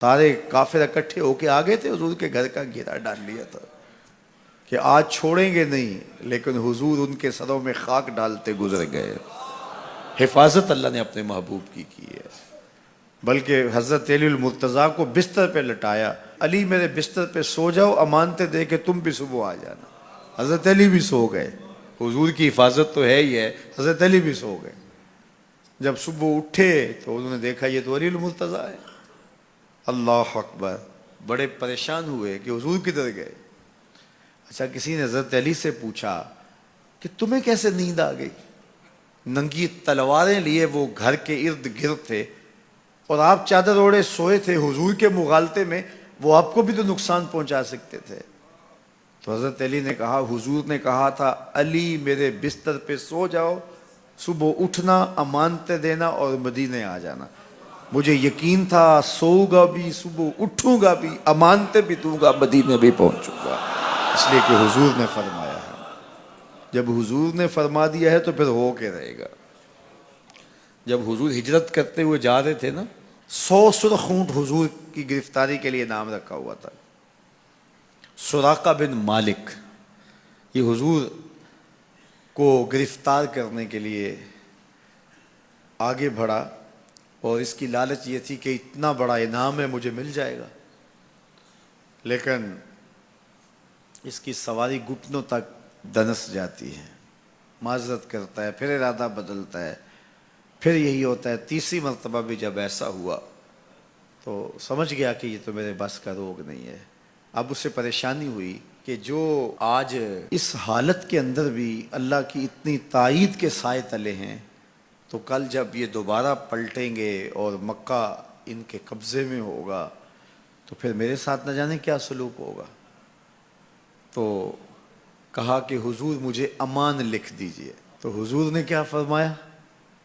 سارے کافر اکٹھے ہو کے آگے تھے، حضور کے گھر کا گھیرا ڈال لیا تھا کہ آج چھوڑیں گے نہیں، لیکن حضور ان کے سروں میں خاک ڈالتے گزر گئے۔ حفاظت اللہ نے اپنے محبوب کی ہے۔ بلکہ حضرت علی المرتضیٰ کو بستر پہ لٹایا، علی میرے بستر پہ سو جاؤ، امانتیں دے کے تم بھی صبح آ جانا۔ حضرت علی بھی سو گئے، حضور کی حفاظت تو ہے ہی ہے، حضرت علی بھی سو گئے۔ جب صبح اٹھے تو انہوں نے دیکھا یہ تو علی المرتضیٰ ہے۔ اللہ اکبر، بڑے پریشان ہوئے کہ حضور کدھر گئے۔ اچھا، کسی نے حضرت علی سے پوچھا کہ تمہیں کیسے نیند آ گئی؟ ننگی تلواریں لیے وہ گھر کے ارد گرد تھے اور آپ چادر اوڑے سوئے تھے حضور کے مغالطے میں، وہ آپ کو بھی تو نقصان پہنچا سکتے تھے۔ تو حضرت علی نے کہا، حضور نے کہا تھا علی میرے بستر پہ سو جاؤ، صبح اٹھنا، امانتیں دینا اور مدینے آ جانا۔ مجھے یقین تھا سوؤں گا بھی، صبح اٹھوں گا بھی، امانتیں بھی دوں گا، مدینے بھی پہنچوں گا، اس لیے کہ حضور نے فرمایا ہے۔ جب حضور نے فرما دیا ہے تو پھر ہو کے رہے گا۔ جب حضور ہجرت کرتے ہوئے جا رہے تھے نا، 100 سرخ اونٹ حضور کی گرفتاری کے لیے نام رکھا ہوا تھا۔ سراقہ بن مالک یہ حضور کو گرفتار کرنے کے لیے آگے بڑھا اور اس کی لالچ یہ تھی کہ اتنا بڑا انعام ہے، مجھے مل جائے گا، لیکن اس کی سواری گھٹنوں تک دنس جاتی ہے، معذرت کرتا ہے، پھر ارادہ بدلتا ہے، پھر یہی ہوتا ہے۔ تیسری مرتبہ بھی جب ایسا ہوا تو سمجھ گیا کہ یہ تو میرے بس کا روگ نہیں ہے۔ اب اسے پریشانی ہوئی کہ جو آج اس حالت کے اندر بھی اللہ کی اتنی تائید کے سائے تلے ہیں، تو کل جب یہ دوبارہ پلٹیں گے اور مکہ ان کے قبضے میں ہوگا تو پھر میرے ساتھ نہ جانے کیا سلوک ہوگا۔ تو کہا کہ حضور مجھے امان لکھ دیجئے۔ تو حضور نے کیا فرمایا،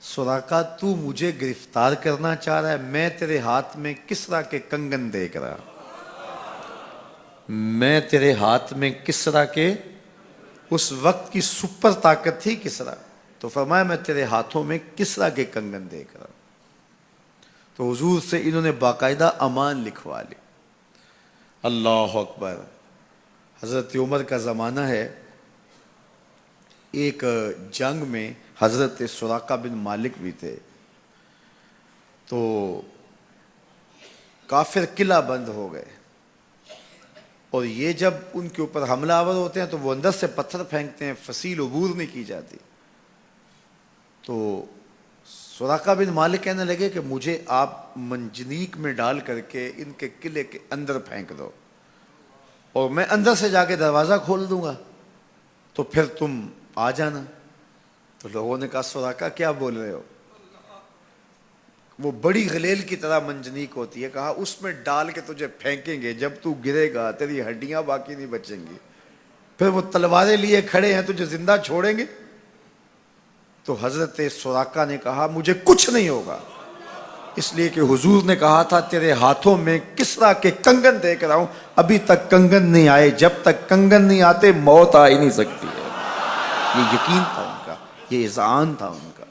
سراقہ تو مجھے گرفتار کرنا چاہ رہا ہے، میں تیرے ہاتھ میں کسریٰ کے کنگن دیکھ رہا، میں تیرے ہاتھ میں کسریٰ کے، اس وقت کی سپر طاقت تھی کسریٰ، تو فرمایا میں تیرے ہاتھوں میں کسریٰ کے کنگن دیکھ رہا۔ تو حضور سے انہوں نے باقاعدہ امان لکھوا لی۔ اللہ اکبر۔ حضرت عمر کا زمانہ ہے، ایک جنگ میں حضرت سراقہ بن مالک بھی تھے، تو کافر قلعہ بند ہو گئے، اور یہ جب ان کے اوپر حملہ آور ہوتے ہیں تو وہ اندر سے پتھر پھینکتے ہیں، فصیل عبور نہیں کی جاتی۔ تو سراقہ بن مالک کہنے لگے کہ مجھے آپ منجنیق میں ڈال کر کے ان کے قلعے کے اندر پھینک دو اور میں اندر سے جا کے دروازہ کھول دوں گا، تو پھر تم آ جانا۔ تو لوگوں نے کہا سراقہ کیا بول رہے ہو؟ وہ بڑی غلیل کی طرح منجنیق ہوتی ہے، کہا اس میں ڈال کے تجھے پھینکیں گے، جب تو گرے گا تیری ہڈیاں باقی نہیں بچیں گی، پھر وہ تلواریں لیے کھڑے ہیں تجھے زندہ چھوڑیں گے۔ تو حضرت سراقہ نے کہا مجھے کچھ نہیں ہوگا، اس لیے کہ حضور نے کہا تھا تیرے ہاتھوں میں کسریٰ کے کنگن دیکھ رہا ہوں، ابھی تک کنگن نہیں آئے، جب تک کنگن نہیں آتے موت آ ہی نہیں سکتی ہے۔ یہ یقین تھا ان کا، یہ اذعان تھا ان کا۔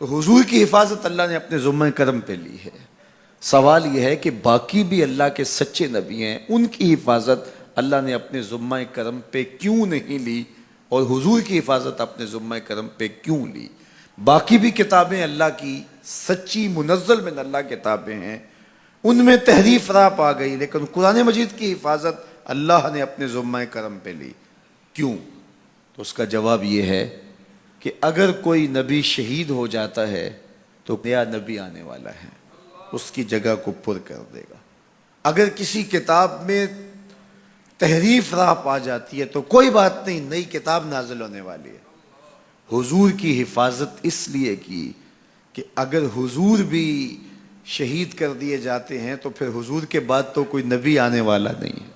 تو حضور کی حفاظت اللہ نے اپنے ذمہ کرم پہ لی ہے۔ سوال یہ ہے کہ باقی بھی اللہ کے سچے نبی ہیں، ان کی حفاظت اللہ نے اپنے ذمہ کرم پہ کیوں نہیں لی، اور حضور کی حفاظت اپنے ذمہ کرم پہ کیوں لی؟ باقی بھی کتابیں اللہ کی سچی منزل من اللہ کتابیں ہیں، ان میں تحریف راپ آ گئی، لیکن قرآن مجید کی حفاظت اللہ نے اپنے ذمہ کرم پہ لی۔ کیوں؟ تو اس کا جواب یہ ہے کہ اگر کوئی نبی شہید ہو جاتا ہے تو نیا نبی آنے والا ہے، اس کی جگہ کو پر کر دے گا۔ اگر کسی کتاب میں تحریف راپ آ جاتی ہے تو کوئی بات نہیں، نئی کتاب نازل ہونے والی ہے۔ حضور کی حفاظت اس لیے کی کہ اگر حضور بھی شہید کر دیے جاتے ہیں تو پھر حضور کے بعد تو کوئی نبی آنے والا نہیں ہے،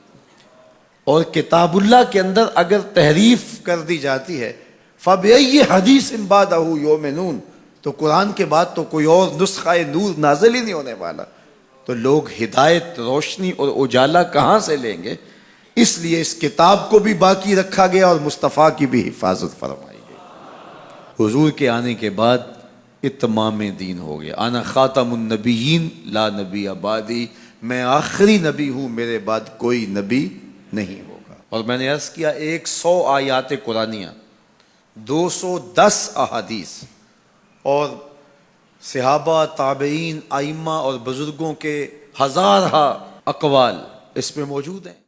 اور کتاب اللہ کے اندر اگر تحریف کر دی جاتی ہے فَبِأَيِّ حَدِيثٍ بَعْدَهُ يُؤْمِنُونَ، تو قرآن کے بعد تو کوئی اور نسخہ نور نازل ہی نہیں ہونے والا، تو لوگ ہدایت، روشنی اور اجالا کہاں سے لیں گے؟ اس لیے اس کتاب کو بھی باقی رکھا گیا اور مصطفیٰ کی بھی حفاظت فرمائی گئی۔ حضور کے آنے کے بعد اتمام دین ہو گیا. انا خاتم النبیین لا نبی بعدی، میں آخری نبی ہوں، میرے بعد کوئی نبی نہیں ہوگا. اور میں نے عرض کیا 100 آیات قرآنیہ، 210 احادیث اور صحابہ، تابعین، ائمہ اور بزرگوں کے ہزارہ اقوال اس میں موجود ہیں.